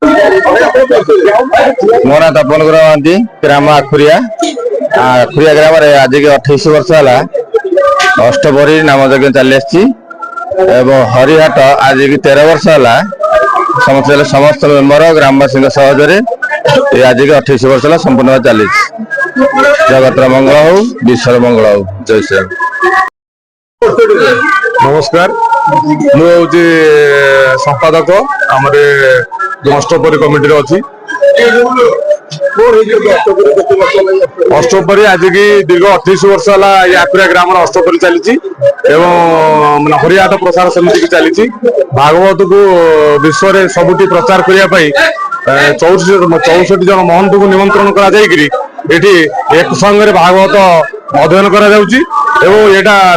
मो ना तपन महांती ग्राम आखुरिया आखुरिया ग्राम आज के 28 वर्ष है अष्टपरी नाम यज्ञ चली हरिहाट आज की 13 वर्ष है समस्त मेम्बर ग्रामवासी सहजरे आज के 28 वर्ष है संपूर्ण चली जगत मंगल हो विश्व मंगल हो। जय श्री नमस्कार मुझे संपादक आम अष्टपरी कमिटी अच्छी अष्टपरी आज की दीर्घ 28 वर्ष है आखुरिया ग्राम अष्टपरी चली हरिहाट प्रसार समिति की चली भागवत को विश्व में सबुठी प्रचार करने 64 जन महंत को निमंत्रण कर एक संगे भागवत अध्ययन करा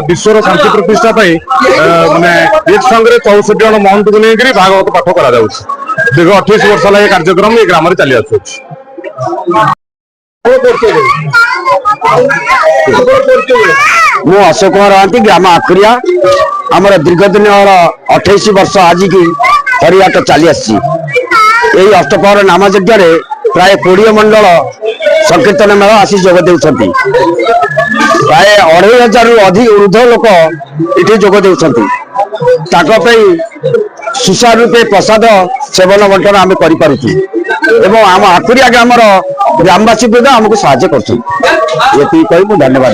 विश्वर शांति प्रतिष्ठा माने एक संगे 64 जन महंत को लेकर भागवत पाठ करा दीर्घ 28 वर्ष है कार्यक्रम ये ग्राम चली आस अशोक कुमार महांती ग्राम आखुरिया आम दीर्घ दिन 28 वर्ष आज की हरिहाट चली आसी अष्टपहर नाम यज्ञ प्राय 20 मंडल संकीर्तन मेल आसी जोग दे प्राय 2500 रु अधिक ऊर्ध लोक ये जोग दे सुचारू रूपे प्रसाद सेवन बंटन आम कर आम आखुरिया ग्राम ग्रामवासी आमको साहाଯ୍य कर धन्यवाद।